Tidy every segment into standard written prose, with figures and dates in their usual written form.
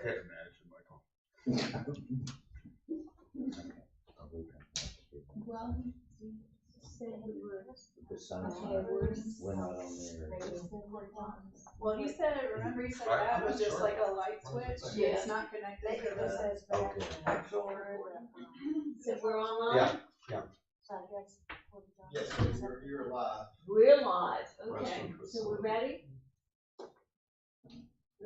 can't imagine, Michael. Well, you said we were. The sun's Okay, we're not on there. Well, you said, remember you said Right, that was just sure. like a light switch? Yeah. It's not connected to the. says Okay. So we're online? Yeah, yeah. So I guess. Yes, you're live. We're live, okay, Restaurant so we're ready?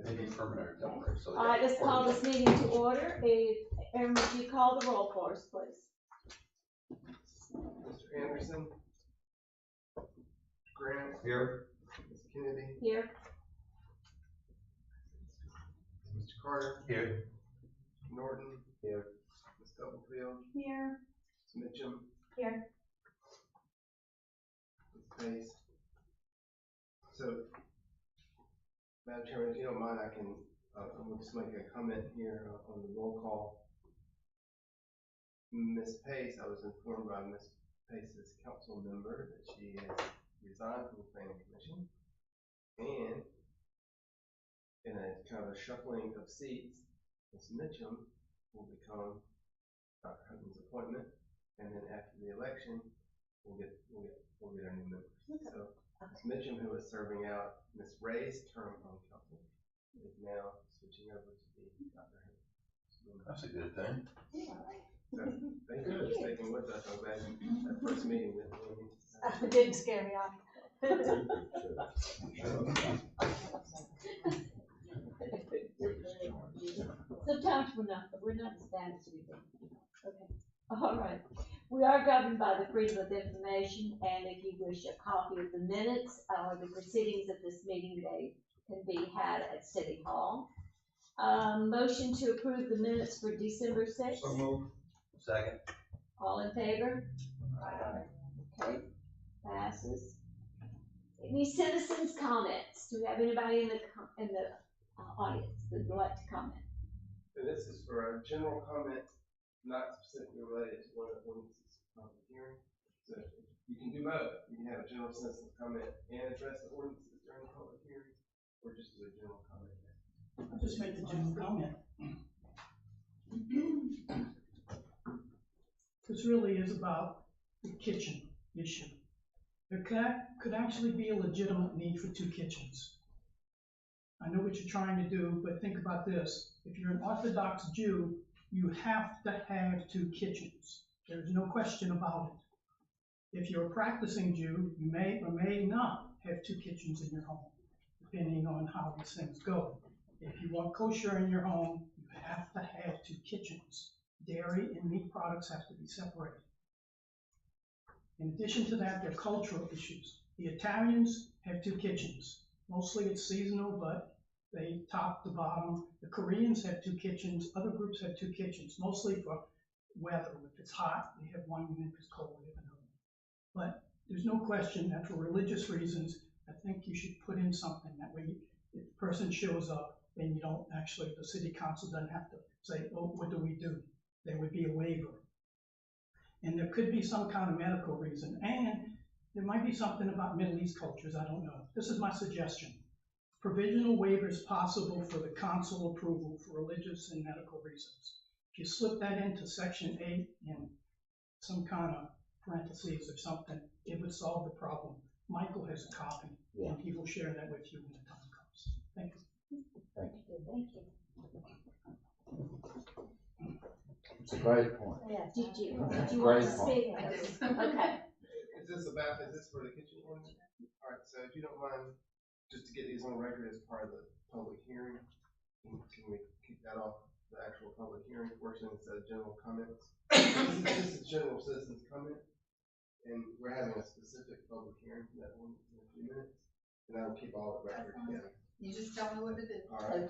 They need preliminary temporary, so. All right, let's call this meeting to order. Aaron, would you call the roll for us, please? Mr. Anderson. Grant. Here. Ms. Kennedy. Here. Mr. Carter. Here. Norton. Here. Ms. Stubblefield. Here. Ms. Mitchum. Here. Ms. Pace. So, Madam Chairman, if you don't mind, I can, we'll just make a comment here on the roll call. Ms. Pace, I was informed by Ms. Pace's council member that she has resigned from the planning commission. And in a kind of a shuffling of seats, Ms. Mitchum will become Dr. Hutton's appointment, and then after the election, we'll get our new members. So Ms. Mitchum, who is serving out Ms. Ray's term on council, is now switching over to be Dr. Hutton. That's a good thing. So thank you for sticking with us. I'm glad that first meeting with me. It didn't scare me off. Sometimes we're not as bad as we think. Okay, all right. We are governed by the freedom of information, and if you wish a copy of the minutes or the proceedings of this meeting today can be had at City Hall. Motion to approve the minutes for December 6th. So move. Second. All in favor? Okay, passes. Any citizens' comments? Do we have anybody in the audience that would like to comment? And this is for a general comment, not specifically related to one of the ordinances public hearing. So you can do both. You can have a general citizen's comment and address the ordinances during the public hearing, or just do a general comment. I'll just make the general comment. This really is about the kitchen issue. There could actually be a legitimate need for two kitchens. I know what you're trying to do, but think about this. If you're an Orthodox Jew, you have to have two kitchens. There's no question about it. If you're a practicing Jew, you may or may not have two kitchens in your home, depending on how these things go. If you want kosher in your home, you have to have two kitchens. Dairy and meat products have to be separated. In addition to that, there are cultural issues. The Italians have two kitchens. Mostly it's seasonal, but they top to bottom. The Koreans have two kitchens. Other groups have two kitchens, mostly for weather. If it's hot, they have one, and if it's cold, they have another. But there's no question that for religious reasons, I think you should put in something. That way, if the person shows up, then you don't actually, the city council doesn't have to say, oh, what do we do? There would be a waiver. And there could be some kind of medical reason. And there might be something about Middle East cultures, I don't know. This is my suggestion. Provisional waivers possible for the council approval for religious and medical reasons. If you slip that into section 8 in some kind of parentheses or something, it would solve the problem. Michael has a copy, and he will share that with you when the time comes. Thank you. Thank you. Thank you. It's a great point. Yeah, did you want to Great speak? I did. Okay. Is this for the kitchen ordinance? All right, so if you don't mind, just to get these on record as part of the public hearing, can we kick that off the actual public hearing portion instead of general comments? This is general citizens comment, and we're having a specific public hearing for that one in a few minutes, and I will keep all the record together. You just tell me what to do. All right.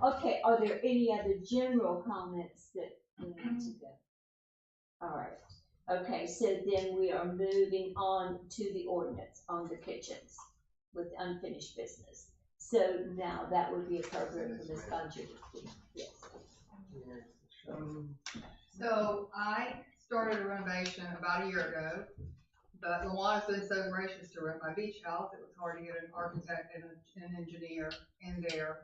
Okay, are there any other general comments that we need to go? All right. Okay, so then we are moving on to the ordinance on the kitchens with unfinished business. So now that would be appropriate for this budget. Yes. So I started a renovation about a year ago. but Luana's been so gracious to rent my beach house, it was hard to get an architect and an engineer in there,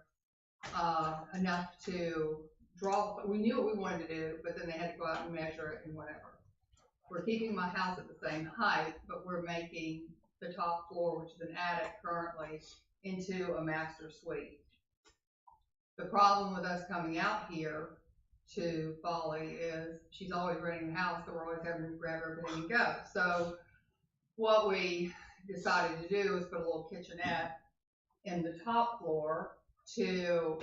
enough to draw, we knew what we wanted to do, but then they had to go out and measure it and whatever. We're keeping my house at the same height, but we're making the top floor, which is an attic currently, into a master suite. The problem with us coming out here to Folly is she's always renting the house, so we're always having to grab everything and go. So what we decided to do is put a little kitchenette in the top floor to,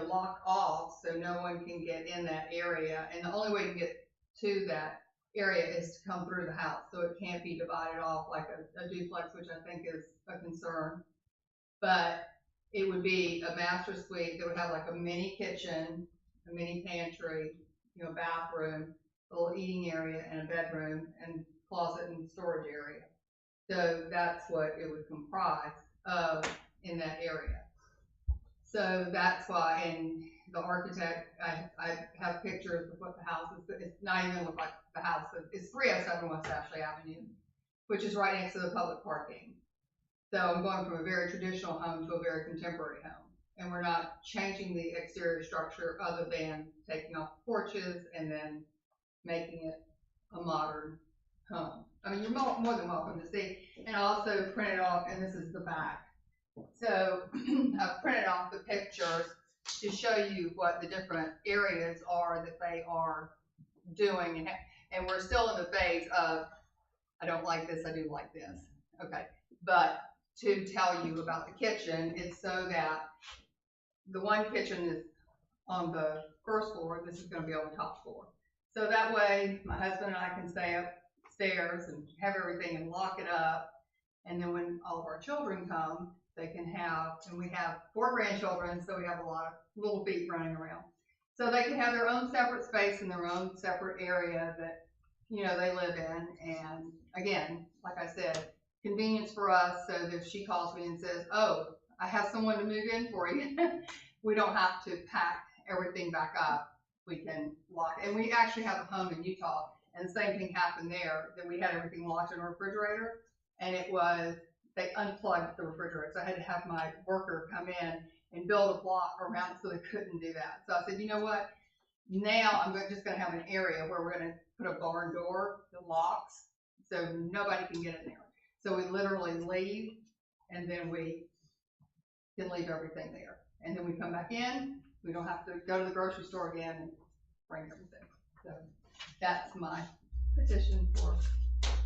lock off so no one can get in that area. And the only way to get to that area is to come through the house, so it can't be divided off like a duplex, which I think is a concern. But it would be a master suite that would have like a mini kitchen, a mini pantry, bathroom, a little eating area, and a bedroom, and closet and storage area. So that's what it would comprise of in that area. So that's why, and the architect, I have pictures of what the house is, but it's not even look like the house. It's 307 West Ashley Avenue, which is right next to the public parking. So I'm going from a very traditional home to a very contemporary home. And we're not changing the exterior structure other than taking off the porches and then making it a modern home. I mean, you're more than welcome to see. And I also printed off, and this is the back. So I've printed off the pictures to show you what the different areas are that they are doing. And we're still in the phase of, I don't like this, I do like this. Okay, but to tell you about the kitchen, it's so that the one kitchen is on the first floor, this is gonna be on the top floor. So that way, my husband and I can stay upstairs and have everything and lock it up. And then when all of our children come, they can have, and we have 4 grandchildren, so we have a lot of little feet running around. So they can have their own separate space and their own separate area that, they live in. And again, like I said, convenience for us, so that if she calls me and says, oh, I have someone to move in for you, we don't have to pack everything back up. We can lock, and we actually have a home in Utah, and the same thing happened there, that we had everything locked in a refrigerator, and they unplugged the refrigerator, so I had to have my worker come in and build a block around it so they couldn't do that. So I said, you know what, now I'm just gonna have an area where we're gonna put a barn door that locks, so nobody can get in there. So we literally leave, and then we can leave everything there. And then we come back in, we don't have to go to the grocery store again and bring everything. So that's my petition for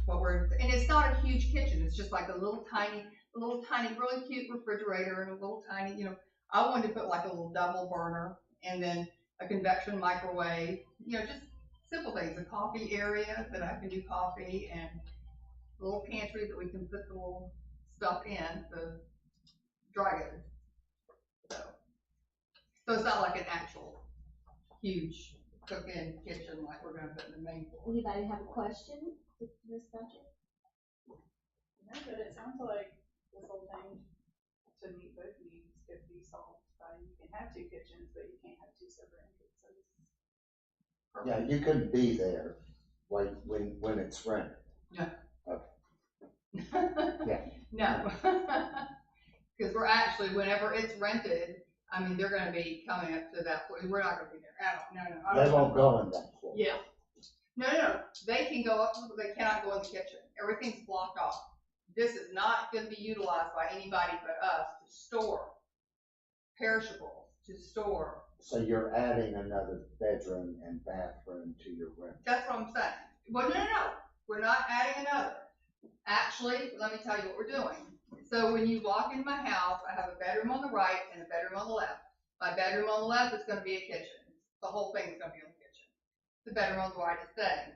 what and it's not a huge kitchen, it's just like a little tiny, really cute refrigerator and a little tiny, I wanted to put like a little double burner and then a convection microwave, just simple things, a coffee area that I can do coffee, and a little pantry that we can put the little stuff in, the dry goods. So it's not like an actual huge cook-in kitchen like we're gonna put in the main floor. Anybody have a question to this budget? No, but it sounds like this whole thing to meet both needs could be solved by, you can have 2 kitchens, but you can't have 2 separate entrances. Yeah, you couldn't be there when it's rented. No. Okay. Yeah. No. Because we're actually, whenever it's rented, I mean, they're gonna be coming up to that point. We're not gonna be there at all. No. I don't They won't go in that floor. Yeah. No. They can go up, they cannot go in the kitchen. Everything's blocked off. This is not gonna be utilized by anybody but us to store perishables, to store. So you're adding another bedroom and bathroom to your room. That's what I'm saying. Well, no. We're not adding another. Actually, let me tell you what we're doing. So when you walk into my house, I have a bedroom on the right and a bedroom on the left. My bedroom on the left is gonna be a kitchen. The whole thing is gonna be in the kitchen. The bedroom on the right is staying.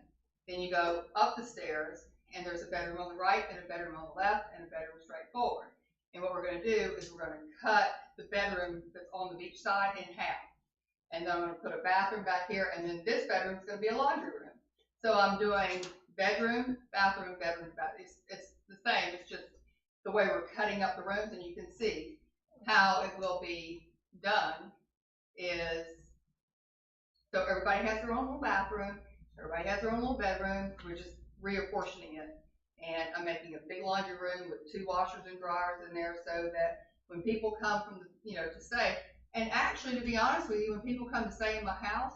Then you go up the stairs, and there's a bedroom on the right and a bedroom on the left and a bedroom straight forward. And what we're gonna do is we're gonna cut the bedroom that's on the beach side in half. And then I'm gonna put a bathroom back here, and then this bedroom is gonna be a laundry room. So I'm doing bedroom, bathroom, bedroom, bathroom. It's the same, it's just the way we're cutting up the rooms, and you can see how it will be done is, so everybody has their own little bathroom, everybody has their own little bedroom, we're just reapportioning it. And I'm making a big laundry room with 2 washers and dryers in there so that when people come from, to stay, and actually, to be honest with you, when people come to stay in my house,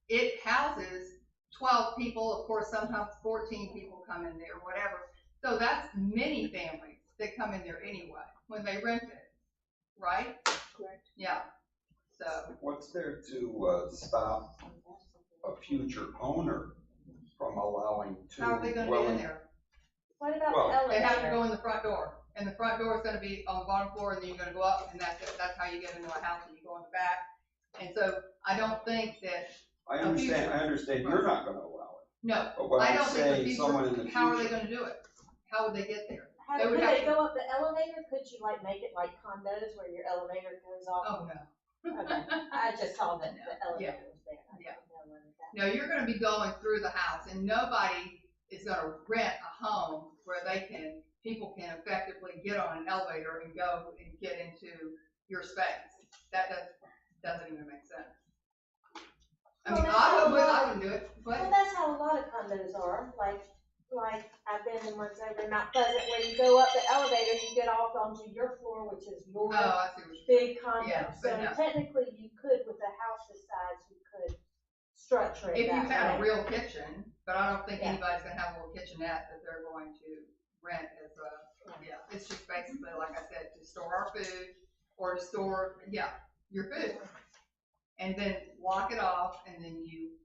it houses 12 people, of course, sometimes 14 people come in there, whatever. So that's many families that come in there anyway, when they rent it, right? Correct. Yeah, so, What's there to stop a future owner from allowing two how are they gonna get in there? What about Well, the elevator? They have to go in the front door, and the front door is gonna be on the bottom floor, and then you're gonna go up, and that's it, that's how you get into a house, and you go in the back. And so, I don't think that, I understand you're not gonna allow it, no, but what I I'm don't think saying, someone in the how are they future. gonna do it? How would they get there? How, They would could have they to- go up the elevator? Could you like make it like condos where your elevator goes off? Oh, no. Okay, I just saw that the elevator was there. I Yeah. didn't know whether that- No, you're gonna be going through the house, and nobody is gonna rent a home where people can effectively get on an elevator and go and get into your space. That doesn't even make sense. I mean, Well, that's I wouldn't do it, Well, but, that's how a lot of condos are, like I've been in ones over in Mount Pleasant where you go up the elevator, you get off onto your floor, which is your I see what you're big condo. Yeah, So but no. technically you could, with a house this size, you could structure it if you that had a way. real kitchen, but I don't think Yeah. anybody's gonna have a little kitchenette that they're going to rent as it's just basically, like I said, to store our food, or to store, your food. And then lock it off, and then you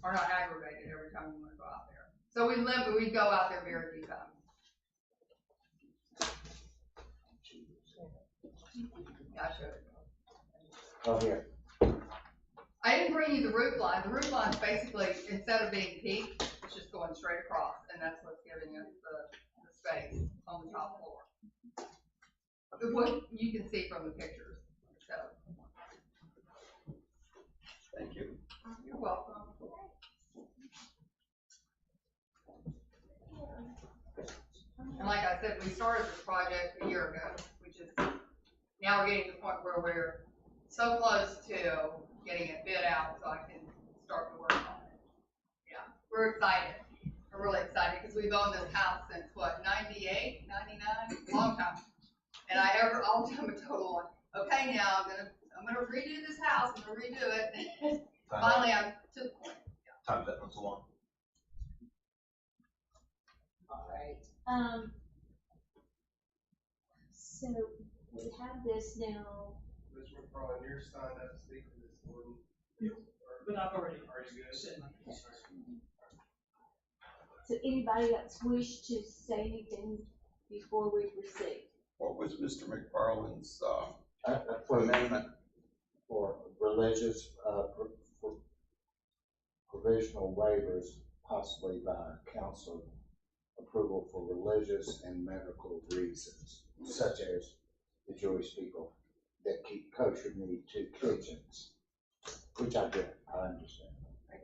are not aggravated every time you wanna go out there. So we go out there very few times. Yeah, I showed it. Oh, here, I didn't bring you the roof line. The roof line's basically, instead of being peaked, it's just going straight across, and that's what's giving us the space on the top floor. What you can see from the pictures, so. Thank you. You're welcome. And like I said, we started this project a year ago, which is, now we're getting to the point where we're so close to getting it bid out so I can start to work on it. Yeah, we're excited. We're really excited because we've owned this house since what, 98, 99, long time. And all the time I told her, okay, now I'm gonna redo this house, I'm gonna redo it. Finally, I'm to the point. Time's that much long. All right. So we have this now. Mr. McFarland, you're signed up to speak for this ordinance. But I've already Are you good? said my piece. So anybody else wish to say anything before we proceed? What was Mr. McFarland's, for amendment? for religious, for provisional waivers, possibly by council approval for religious and medical reasons, such as the Jewish people that keep kosher need 2 kitchens, which I get, I understand. Okay.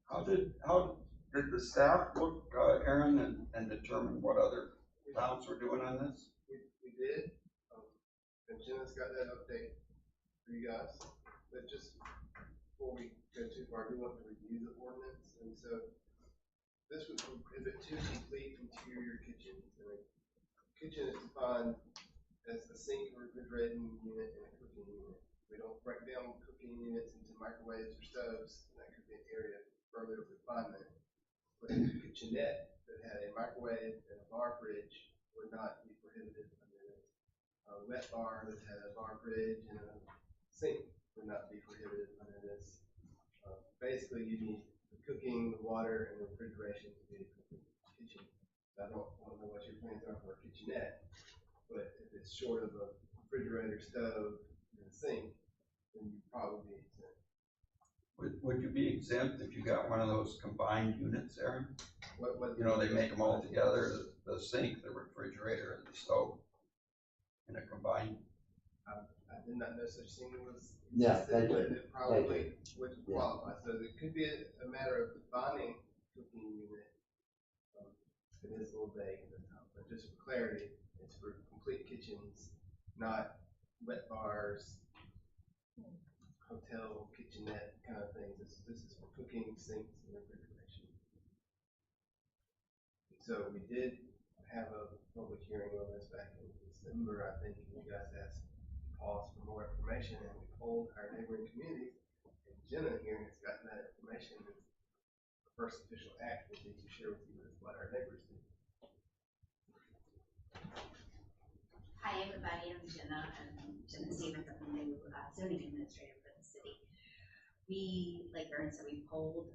How did the staff look, Aaron, and determine what other towns were doing on this? We did, and Jenna's got that update for you guys, but just before we go too far, I do want to review the ordinance, and so this would prohibit 2 complete interior kitchens, and a kitchen is defined as a sink, refrigerating unit, and a cooking unit. We don't break down cooking units into microwaves or stoves, and that could be an area of further refinement. But a kitchenette that had a microwave and a bar fridge would not be prohibited under this. A wet bar that had a bar fridge and a sink would not be prohibited under this. Basically, you need the cooking, the water, and the refrigeration to be a complete kitchen. I don't know what your plans are for a kitchenette, but if it's short of a refrigerator, stove, and a sink, then you probably be exempt. Would you be exempt if you got one of those combined units, Aaron? What You know, they make them all together, the sink, the refrigerator, and the stove in a combined. I did not know such thing was. Yeah, they existed, but do. it probably They would Yeah. qualify. So it could be a matter of defining cooking unit. It is a little vague at the time, but just for clarity, it's for complete kitchens, not wet bars, hotel, kitchenette kind of things. This is for cooking, sinks, and refrigeration. So we did have a public hearing on this back in December, I think, and you guys asked Paul for more information, and we polled our neighboring communities. And Jenna here has gotten that information, and the first official act we need to share with you is what our neighbors do. Hi, everybody. I'm Jenna. Jenna Stevens. I'm the new zoning administrator for the city. We, like Aaron said, we polled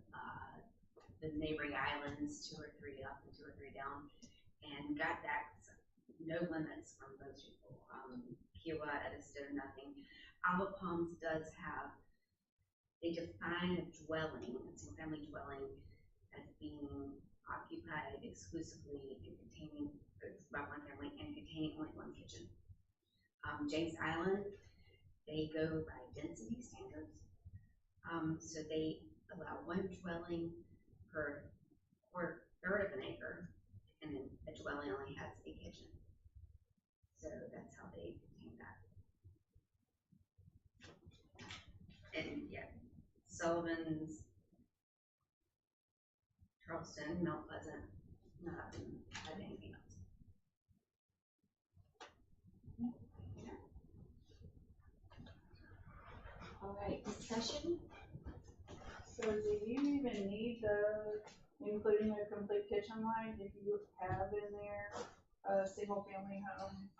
the neighboring islands, 2 or 3 up and 2 or 3 down, and got back no limits from those people. Kiowa, Ediston, nothing. Olive Palms does have, they define a dwelling, a single family dwelling, as being occupied exclusively and containing by one family and containing only 1 kitchen. James Island, they go by density standards. So they allow 1 dwelling per third of an acre, and then a dwelling only has a kitchen. So that's how they contain that. And yeah, Sullivan's, Charleston, Mount Pleasant, not have anything else. All right, discussion? So do you even need including a complete kitchen line if you have in there a single family home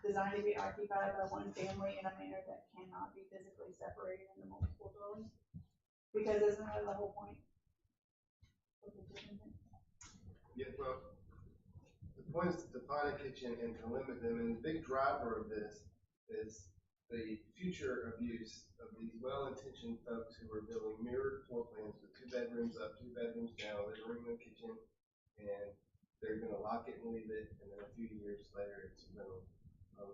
designed to be occupied by 1 family in a manner that cannot be physically separated into multiple dwellings? Because isn't that the whole point of the kitchen thing? Yeah, well, the point is to define a kitchen and to limit them, and the big driver of this is the future abuse of these well-intentioned folks who are building mirrored floor plans with 2 bedrooms up, 2 bedrooms down, living room and kitchen, and they're gonna lock it and leave it, and then a few years later, it's rental.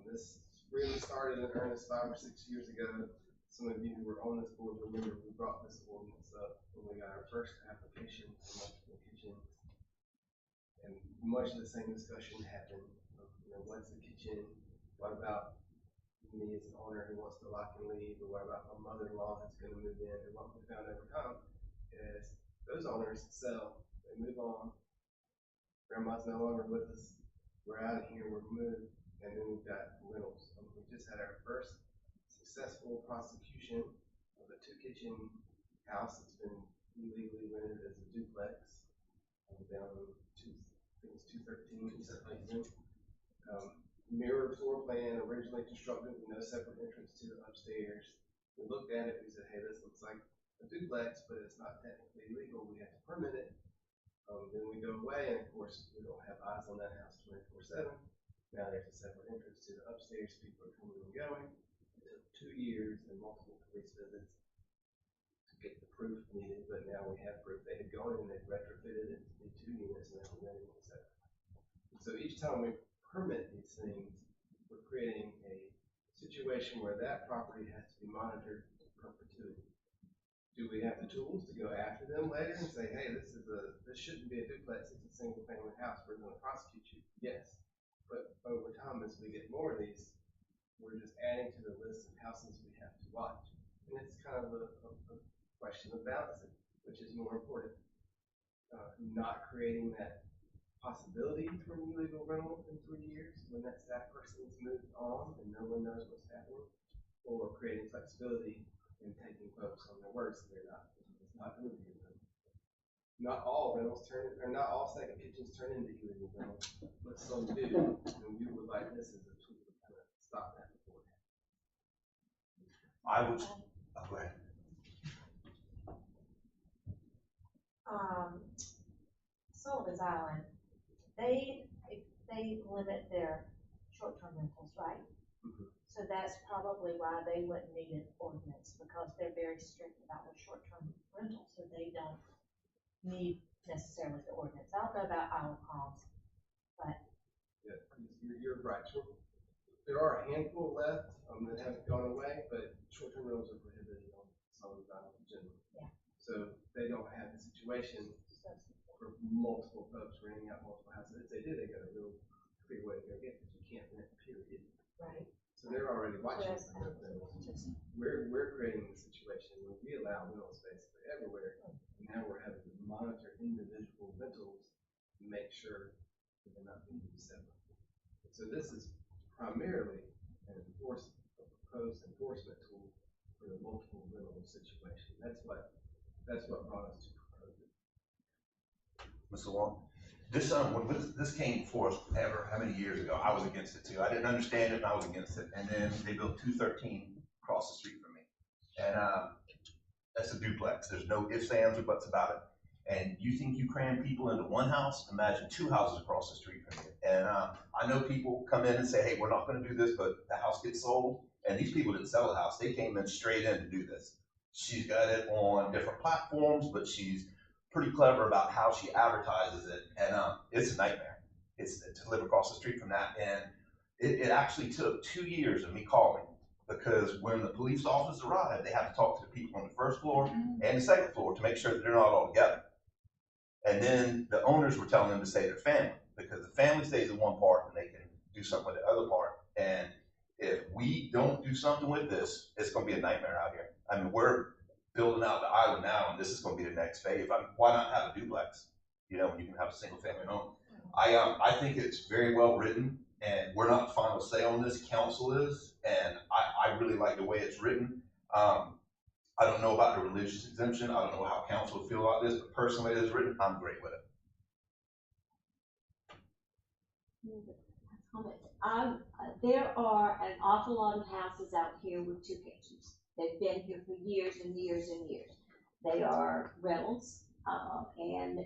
This really started in earnest 5 or 6 years ago. Some of you who were on this board remember we brought this ordinance up when we got our first application for multiple kitchens. And much of the same discussion happened. What's the kitchen? What about me as an owner who wants to lock and leave? Or what about my mother-in-law who's going to move in? And what we found over time is those owners sell, they move on. Grandma's no longer with us. We're out of here, we're moved. And then we've got rentals. We just had our first successful prosecution of a 2-kitchen house that's been illegally rented as a duplex down in 213, mirror floor plan, originally constructed with no separate entrance to the upstairs. We looked at it, we said, hey, this looks like a duplex, but it's not technically legal, we have to permit it. Then we go away, and of course, we don't have eyes on that house 24/7. Now there's a separate entrance to the upstairs, people are coming and going. It took 2 years and multiple police visits to get the proof needed, but now we have proof. They had gone in and they'd retrofitted it to be 2 units, and they were renting it separate. So each time we permit these things, we're creating a situation where that property has to be monitored to perpetuity. Do we have the tools to go after them later and say, hey, this shouldn't be a duplex, it's a single family house, we're going to prosecute you? Yes. But over time, as we get more of these, we're just adding to the list of houses we have to watch. And it's kind of a question of balancing, which is more important. Not creating that possibility for an illegal rental in 3 years when that person's moved on and no one knows what's happening, or creating flexibility and taking folks on their word so it's not illegal. Not all rentals not all second kitchens turn into illegal rentals, but some do, and we would like this as a tool to kind of stop that before it happens. I was, oh, go ahead. Sullivan's Island, they limit their short-term rentals, right? Mm-hmm. So that's probably why they wouldn't need an ordinance, because they're very strict about their short-term rentals, so they don't need necessarily the ordinance. I don't know about Isle of Palms, but. Yeah, you're right. There are a handful left that haven't gone away, but short-term rentals are prohibited on Sullivan's Island in general. Yeah. So they don't have the situation for multiple folks renting out multiple houses. If they do, they got a real clear way to go get it. You can't rent, period. Right. So they're already watching. Whereas, We're creating a situation where we allow rentals basically everywhere, and now we're having to monitor individual rentals to make sure December. So this is primarily a proposed enforcement tool for the multiple rental situation. That's what brought us to propose it. Mr. Long, when this came before us how many years ago, I was against it too. I didn't understand it and I was against it. And then they built 213 across the street from me. And, that's a duplex. There's no ifs, ands, or buts about it. And you think you cram people into one house? Imagine 2 houses across the street from you. And I know people come in and say, hey, we're not going to do this, but the house gets sold. And these people didn't sell the house. They came in straight in to do this. She's got it on different platforms, but she's pretty clever about how she advertises it. And it's a nightmare. It's to live across the street from that. And it actually took 2 years of me calling. Because when the police officers arrive, they have to talk to the people on the first floor and the second floor to make sure that they're not all together. And then the owners were telling them to stay their family, because the family stays in one part and they can do something with the other part. And if we don't do something with this, it's going to be a nightmare out here. I mean, we're building out the island now, and this is going to be the next phase. Why not have a duplex? You know, when you can have a single family home. I think it's very well written, and we're not the final say on this. Council is, and I really like the way it's written. I don't know about the religious exemption. I don't know how council would feel about this, but personally, as written, I'm great with it. There are an awful lot of houses out here with 2 kitchens. They've been here for years and years and years. They are rentals, and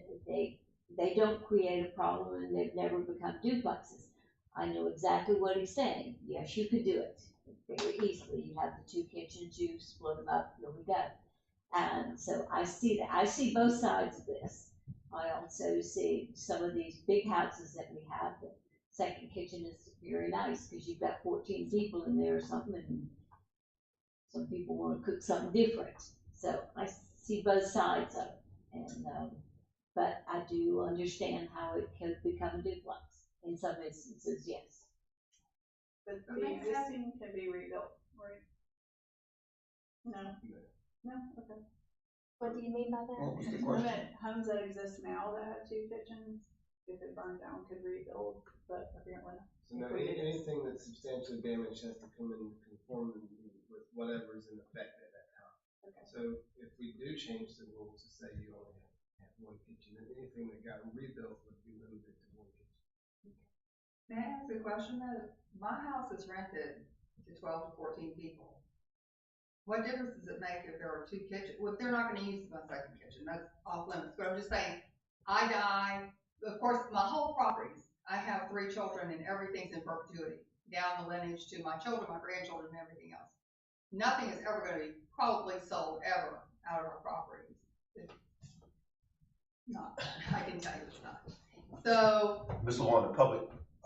they don't create a problem, and they've never become duplexes. I know exactly what he's saying. Yes, you could do it very easily. You have the 2 kitchens, you split them up, here we go. And so I see that. I see both sides of this. I also see some of these big houses that we have. The second kitchen is very nice because you've got 14 people in there or something, and some people want to cook something different. So I see both sides of it. And but I do understand how it could become a duplex. In some instances, yes. But the existing can be rebuilt, right? No? No, okay. What do you mean by that? What was the I question? meant homes that exist now that have 2 kitchens, if it burned down, could rebuild, but apparently not. So now anything that's substantially damaged has to come in conformity with whatever is in effect at that time. Okay. So if we do change the rules to say you only have 1 kitchen, then anything that got rebuilt would be limited to 1 kitchen. May I ask a question though? My house is rented to 12 to 14 people. What difference does it make if there are 2 kitchens? Well, they're not gonna use my second kitchen, that's off limits, but I'm just saying, I die, of course, my whole properties, I have 3 children and everything's in perpetuity, down the lineage to my children, my grandchildren, and everything else. Nothing is ever gonna be probably sold ever out of our properties. It's not, I can tell you it's not. So. Mr. Long,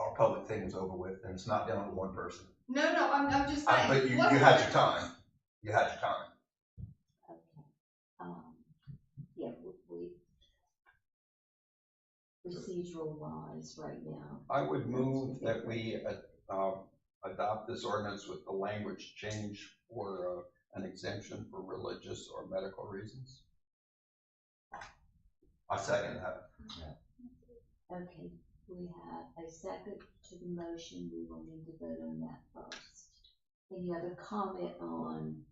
our public thing is over with, and it's not down to one person. No, I'm just saying. But you had your time. You had your time. Okay. Yeah, we procedural wise right now. I would move that we adopt this ordinance with the language change for an exemption for religious or medical reasons. I second that. Okay, we have a second to the motion. We will need to vote on that first. Any other comment on?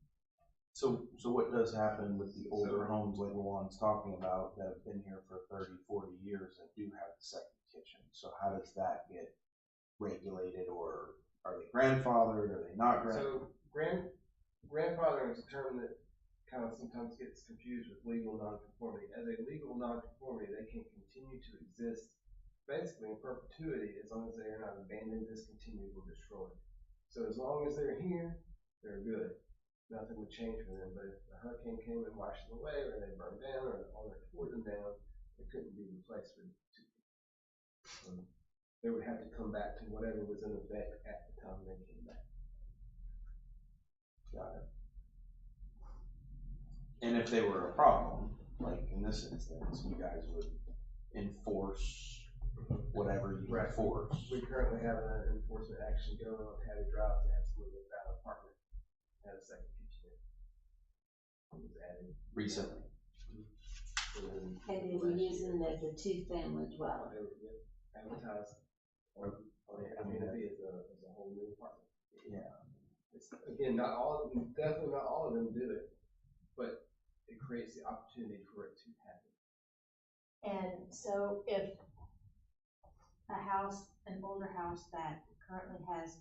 So what does happen with the older homes like Luan's talking about that have been here for 30, 40 years that do have the second kitchen? So how does that get regulated, or are they grandfathered, are they not grandfathered? So grandfathering is a term that kind of sometimes gets confused with legal nonconformity. As a legal nonconformity, they can continue to exist basically in perpetuity as long as they are not abandoned, discontinued, or destroyed. So as long as they're here, they're good. Nothing would change for them. But if a hurricane came and washed them away, or they burned down, or they tore them down, they couldn't be replaced with 2 people. They would have to come back to whatever was in effect at the time they came back. Got it. And if they were a problem, like in this instance, you guys would enforce whatever you enforce. We currently have an enforcement action going on Tabby Drive to have someone with that apartment have a second kitchen. It was added Recently. And they were using it as a 2-family dwelling. They were advertised I mean, it'd be as a whole new apartment. Yeah. It's, again, not all of them, definitely not all of them do it, but it creates the opportunity for it to happen. And so if a house, an older house that currently has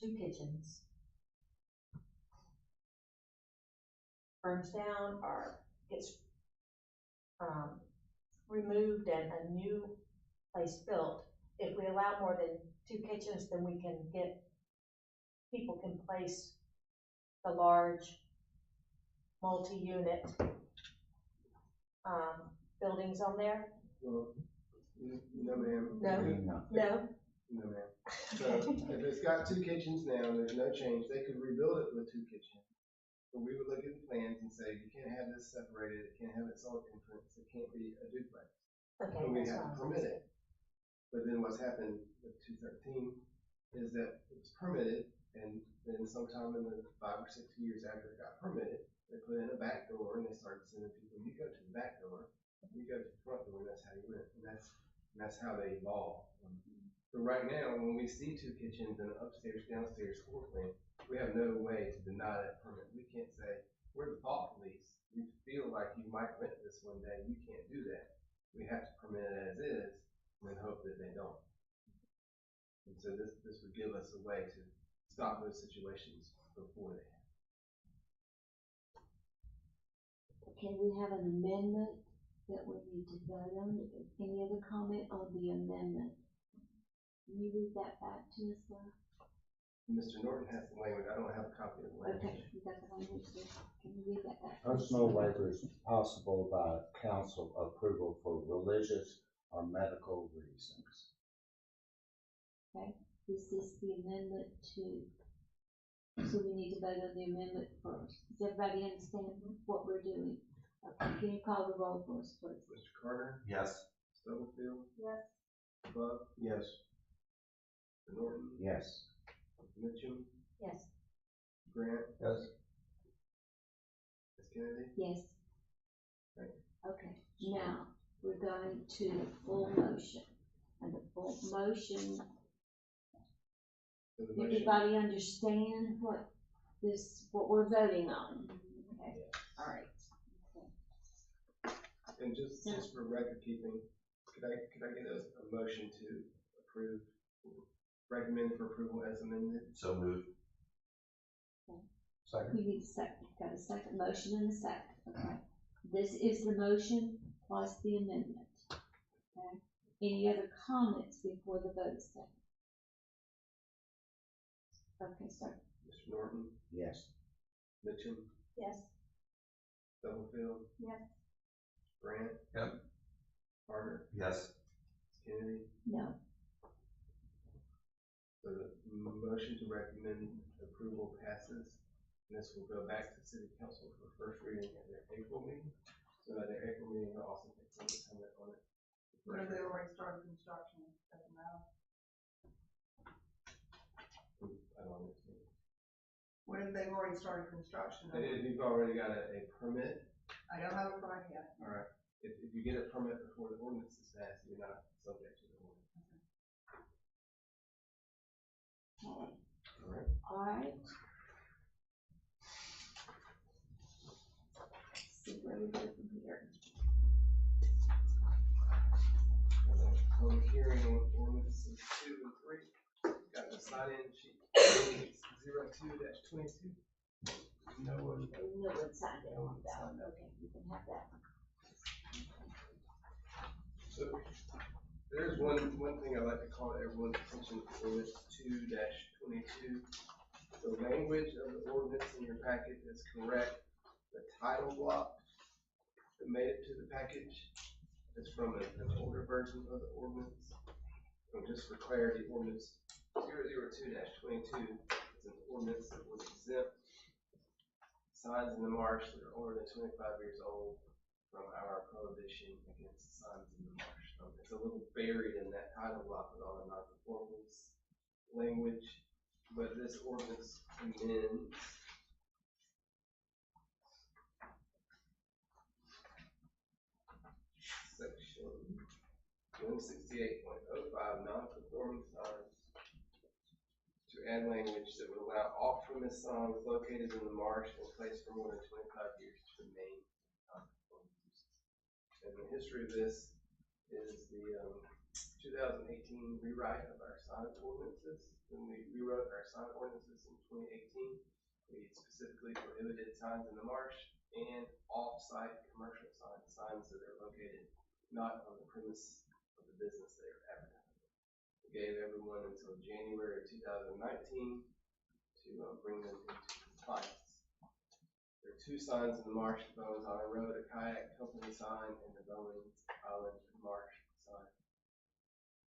2 kitchens burns down or gets, removed and a new place built, if we allow more than 2 kitchens, then we can get, people can place the large multi-unit, buildings on there? Well, no ma'am. No? No. No? No ma'am. So if it's got 2 kitchens now and there's no change, they could rebuild it with 2 kitchens. But we would look at the plans and say, you can't have this separated, it can't have its own entrance, it can't be a duplex. Okay, And we that's have to fine. permit it. But then what's happened with 213 is that it was permitted, and then sometime in the 5 or 6 years after it got permitted, they put in a back door and they started sending people, you go to the back door, you go to the front door, and that's how you rent. And that's how they evolve. So right now, when we see 2 kitchens and an upstairs, downstairs floor plan, we have no way to deny that permit. We can't say, we're the thought police. We feel like you might rent this one day. You can't do that. We have to permit it as is and hope that they don't. And so this would give us a way to stop those situations before they happen. Can we have an amendment that we need to vote on? Any other comment on the amendment? Can you read that back to us, Laura? Mr. Norton has the language. I don't have a copy of the language. Okay, you got the language there. Can you read that back? Personal waivers possible by council approval for religious or medical reasons. Okay, this is the amendment to, so we need to vote on the amendment first. Does everybody understand what we're doing? Okay, can you call the roll for us, please? Mr. Carter, Yes. Stubblefield, Yes. Buck, Yes. Mr. Norton, Yes. Mitchum, Yes. Grant, Yes. Ms. Kennedy. Yes. Thank Okay, now, we're going to the full motion. And the full motion, So the motion, everybody understand what we're voting on? Okay, all right. Okay. and just for record keeping, could I get a motion to approve, recommend for approval as amended? So moved. Second? We need a second, got a second, motion and a second, okay? This is the motion plus the amendment, okay? Any other comments before the vote is taken? Okay, sir. Mr. Norton, Yes. Mitchum, Yes. Stubblefield. Yes. Grant. Yep. Carter, Yes. Kennedy. No, So the motion to recommend approval passes. And this will go back to city council for first reading at their April meeting. So at their April meeting, they'll also take public comment on it. When they already started construction, it doesn't matter. I don't understand. What if they've already started construction? If you've already got a permit, I don't have a permit yet. all right. If you get a permit before the ordinance is passed, you're not subject to the ordinance. okay, All right. all right. See where we go from here. Public hearing on ordinances 2 and 3. Got the sign-in sheet 02-22. No one signed in on that one, okay, you can have that one. So there's one thing I'd like to call everyone's attention to, ordinance 2-22. The language of the ordinance in your packet is correct. The title block that made it to the package is from an older version of the ordinance. So just for clarity, ordinance 002-22 is an ordinance that would exempt signs in the marsh that are older than 25 years old from our prohibition against signs in the marsh. It's a little buried in that title block with all the non-conformance language, but this ordinance amends section 168.05 non-conformance conforming signs to add language that would allow off-premise signs located in the marsh and placed for more than 25 years to remain non-conforming uses. And the history of this is the 2018 rewrite of our sign ordinances. When we rewrote our sign ordinances in 2018, we specifically prohibited signs in the marsh and off-site commercial signs that are located not on the premise of the business they are advertising. We gave everyone until January of 2019 to bring them into compliance. There are two signs in the marsh, the Bowens Island Road, a kayak company sign, and the Bowens Island Marsh sign.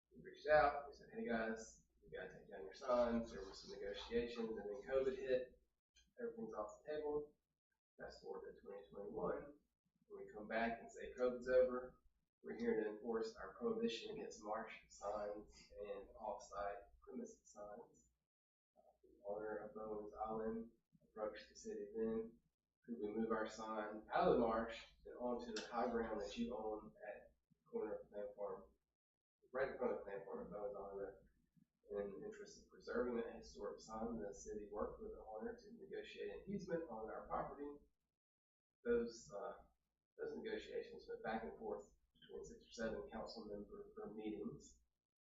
We reached out, we said, hey guys, you gotta take down your signs. There were some negotiations, and then COVID hit, everything's off the table. Fast forward to 2021, when we come back and say COVID's over, we're here to enforce our prohibition against marsh signs and off-site premises signs. The owner of Bowens Island approached the city then, could we move our sign out of the marsh and onto the high ground that you own at the corner of Plant Farm, right in front of Plant Farm at Bowens Island Road. In the interest of preserving that historic sign, the city worked with the owner to negotiate an easement on our property. Those negotiations went back and forth between 6 or 7 council member meetings,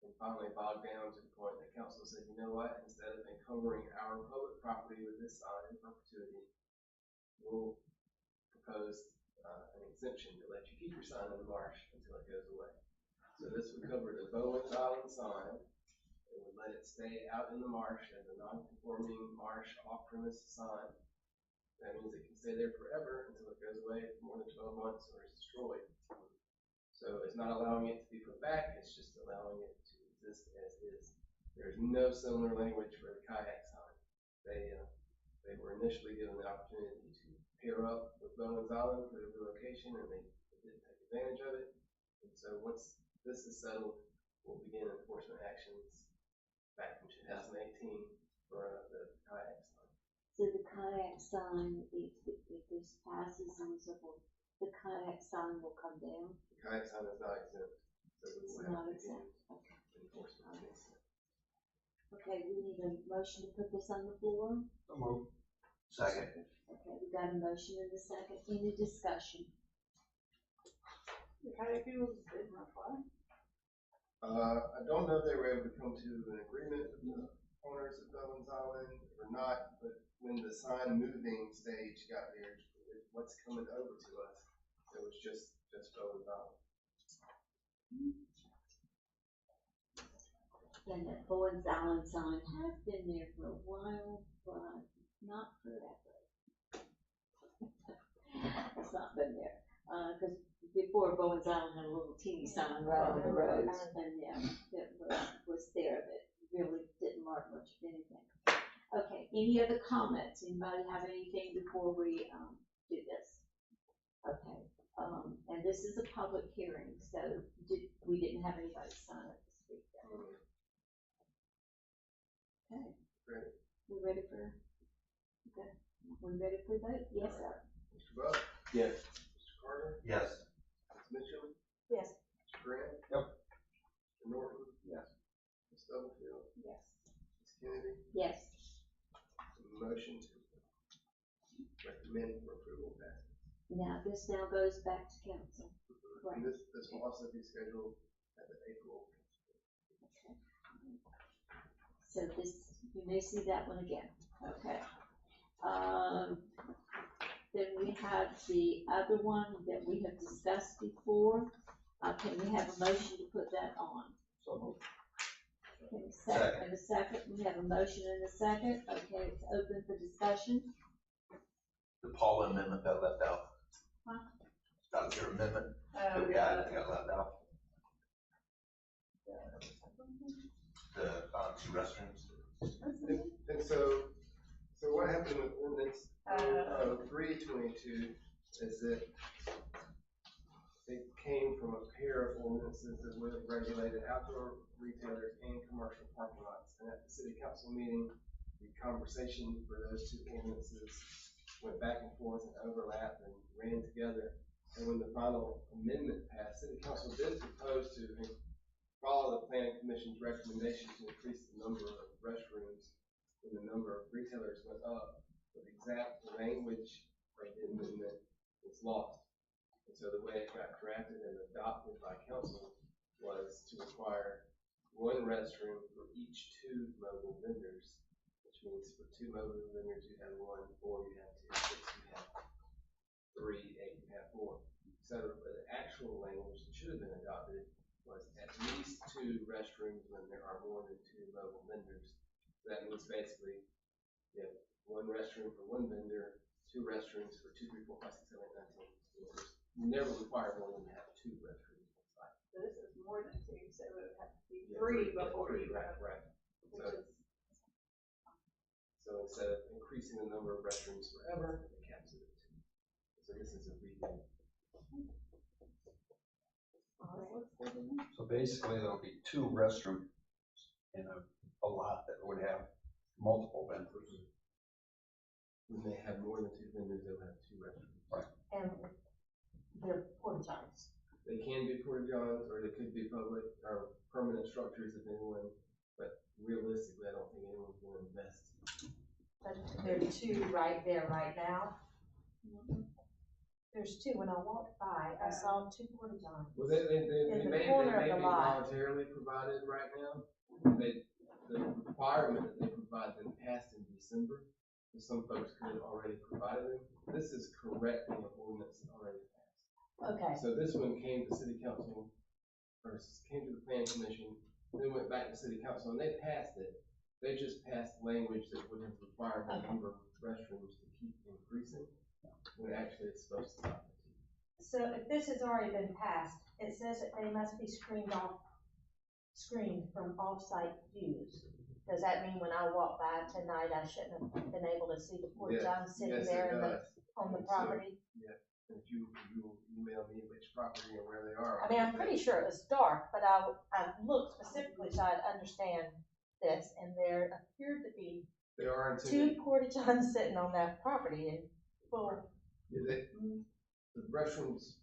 and finally bogged down to the point that council said, you know what, instead of encumbering our public property with this sign in perpetuity, we'll propose an exemption to let you keep your sign in the marsh until it goes away. So this would cover the Bowens Island sign. It would let it stay out in the marsh as a non-conforming marsh off-premise sign. That means it can stay there forever until it goes away for more than 12 months or is destroyed. So it's not allowing it to be put back, it's just allowing it to exist as is. There's no similar language for the kayak sign. They were initially given the opportunity to pair up with Bowens Island for the relocation, and they didn't take advantage of it. And so once this is settled, we'll begin enforcement actions back from 2018 for the kayak sign. So the kayak sign, if this passes and so forth, the kayak sign will come down? The kayak sign is not exempt, so we It's will have not to exempt, begin okay. enforcement against it. Okay, we need a motion to put this on the floor. So moved. Second. Okay, we got a motion and a second. Any discussion? The kayak people did not fly. I don't know if they were able to come to an agreement with the owners of Bowens Island or not, but when the sign moving stage got there, what's coming over to us, it was just Bowens Island. And that Bowens Island sign has been there for a while, but not forever. It's not been there, because before Bowens Island had a little teeny sign right on the road, and yeah, it was there, but really didn't mark much of anything. Okay, any other comments? Anybody have anything before we, do this? Okay, and this is a public hearing, so we didn't have anybody sign up this week. Okay. Ready? We ready for, okay, we ready for vote? Yes, sir. Mr. Buck? Yes. Mr. Carter? Yes. Ms. Mitchell? Yes. Mr. Grant? Yep. Mr. Norton? Yes. Ms. Stubblefield? Yes. Ms. Kennedy? Yes. Motion to recommend for approval passes. Now, this now goes back to council. And this will also be scheduled at the April. Okay. So this, you may see that one again, okay. Then we have the other one that we have discussed before. Can we have a motion to put that on? So moved. Okay, second, and a second, we have a motion and a second, okay, it's open for discussion. The Paula amendment got left out. Huh? That's your amendment. Oh, Yeah, it got left out. The, 2 restrooms. And so what happened with ordinance 322 is that it came from a pair of ordinances that would have regulated outdoor retailers and commercial parking lots. And at the city council meeting, the conversation for those 2 ordinances went back and forth and overlapped and ran together. And when the final amendment passed, city council did propose to follow the planning commission's recommendation to increase the number of restrooms when the number of retailers went up, but the exact language of the amendment was lost. And so the way it got drafted and adopted by council was to require one restroom for each 2 mobile vendors, which means for 2 mobile vendors, you have 1, 4, you have 2, 6, you have 3, 8, you have 4, etc. But the actual language that should have been adopted was at least 2 restrooms when there are more than 2 mobile vendors. So that means basically you have 1 restroom for 1 vendor, 2 restrooms for 2, 3, 4, 5, 6, 7, 8, 9, 10. You never require more than to have 2 restrooms on site. So this is more than 2, so it would have to be 3 before you Right, have, right. which is, So instead of increasing the number of restrooms forever, it caps it at 2. So this is a redo. So basically, there'll be 2 restrooms in a lot that would have multiple vendors. When they have more than 2 vendors, they'll have 2 restrooms. Right. And they're porta johns. They can be porta johns, or they could be public or permanent structures if anyone, but realistically, I don't think anyone's gonna invest. But there are 2 right there right now. There's 2. When I walked by, I saw 2 porta johns. Well, they In the may corner of be the lot. voluntarily provided right now. The requirement that they provide them passed in December, so some folks could have already provided them. This is correcting an ordinance that already passed. Okay, So this one came to city council, or came to the planning commission, then went back to city council, and they passed it. They just passed language that would have required the number of restrooms to keep increasing, when actually it's supposed to stop. so if this has already been passed, it says that they must be screened from off-site views. Does that mean when I walk by tonight, I shouldn't have been able to see the porta johns sitting Yes, there it in the, does. on the So, property? If you email me which property and where they are. I mean, I'm pretty sure it was dark, but I looked specifically so I'd understand this, and there appeared to be They are 2 intended, porta johns sitting on that property and full. the restrooms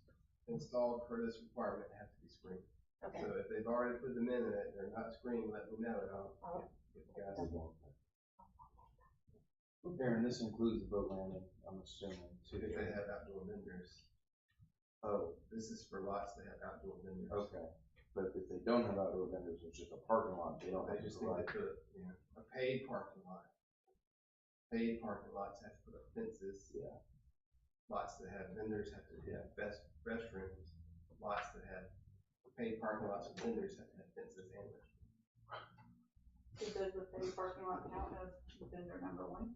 installed for this requirement have to be screened. Okay. So if they've already put them in and they're not screened, let me know, and I'll get the guys involved. Darren, this includes the boat landing, I'm assuming, too. If they have outdoor vendors. Oh, This is for lots that have outdoor vendors. okay. But if they don't have outdoor vendors, it's just a parking lot, they don't They have to just need to provide. put, a paid parking lot. Paid parking lots have to put up fences. Yeah. Lots that have vendors have to have restrooms. Lots that have paid parking lots with vendors have to have fences and restrooms. it does the paid parking lot count as vendor number 1?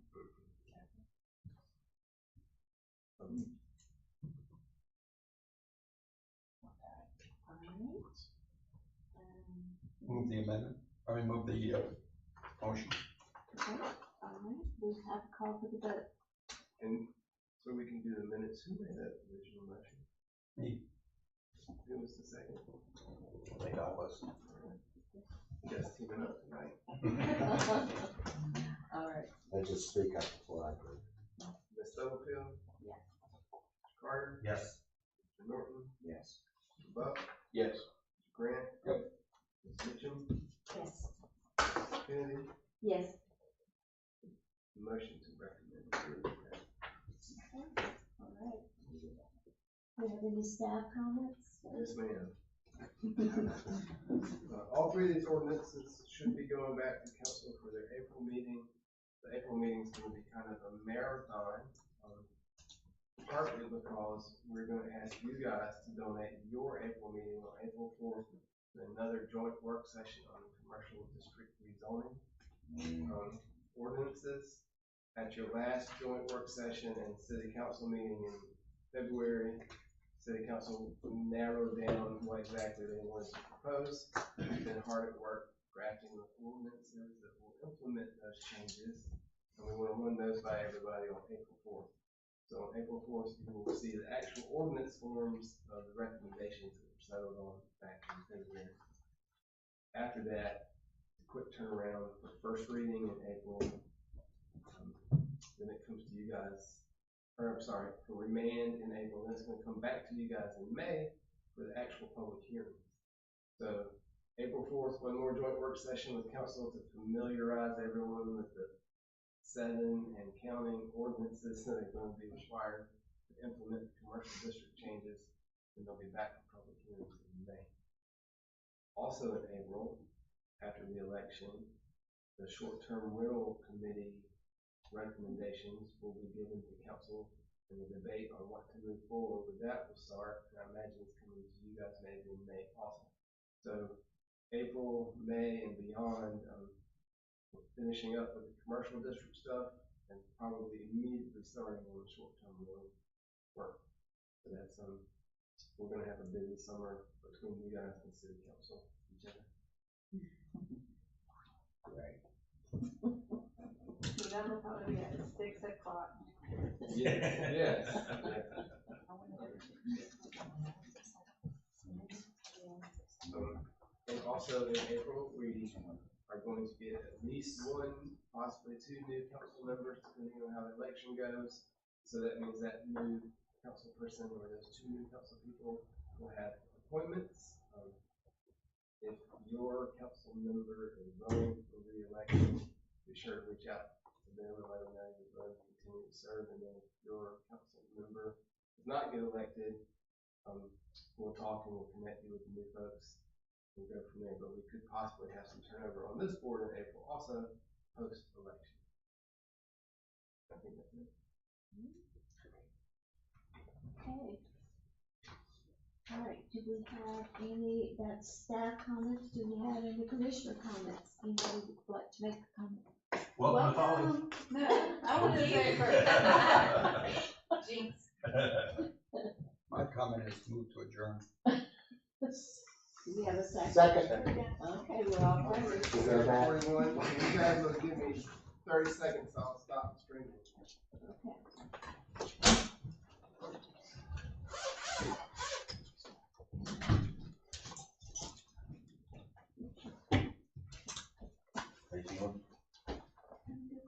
Move the amendment, move the motion. Okay, all right, we have a call for the vote. And so we can do the minutes. Who made that original motion? Me. Who was the second? I think I was. You guys teaming up tonight. All right, They just speak up before I agree. Ms. Stubblefield? Yes. Mr. Carter? Yes. Mr. Norton? Yes. Mr. Buck? Yes. Mr. Grant? Yep. Ms. Mitchum? Yes. Mr. Kennedy? yes. Motion to recommend approval. All right. Do you have any staff comments? Yes, ma'am. All 3 of these ordinances should be going back to council for their April meeting. The April meeting is going to be kind of a marathon, partly because we're going to ask you guys to donate your April meeting on April 4th to another joint work session on commercial district rezoning ordinances. At your last joint work session and city council meeting in February, city council narrowed down what exactly they wanted to propose. We've been hard at work drafting the ordinances that will implement those changes, and we want to run those by everybody on April 4th. So on April 4th, you will see the actual ordinance forms of the recommendations that were settled on back in February. After that, a quick turnaround for first reading in April. Then it comes to you guys, or I'm sorry, for remand in April, then it's gonna come back to you guys in May for the actual public hearings. So April 4th, one more joint work session with council to familiarize everyone with the 7 and counting ordinances that are going to be required to implement commercial district changes, and they'll be back for public hearings in May. Also in April, after the election, the short-term rental committee recommendations will be given to council, and the debate on what to move forward with that will start, and I imagine it's coming to you guys maybe in May also. So April, May, and beyond, we're finishing up with the commercial district stuff and probably immediately starting on the short-term rental work. So that's, we're gonna have a busy summer between you guys and city council, each other. Right. That'll probably be at 6 o'clock. Yes, yes. And also in April, we are going to get at least 1, possibly 2 new council members, depending on how the election goes. So that means that new council person or those 2 new council people will have appointments. If your council member is running for re-election, be sure to reach out to them and let them know you're going to continue to serve. And then if your council member does not get elected, we'll talk and we'll connect you with the new folks. We'll go from there, but we could possibly have some turnover on this board in April, also post-election. I think that's it. Okay. All right, do we have any, that's staff comments, do we have any commissioner comments? Anybody would like to make a comment? Welcome to Folly. No, I wanted to say it first. Jinx. My comment is move to adjourn. Do we have a second? Second. Okay, we're all ready. Is that bad? 41, you guys will give me 30 seconds, I'll stop streaming. Okay. Are you feeling?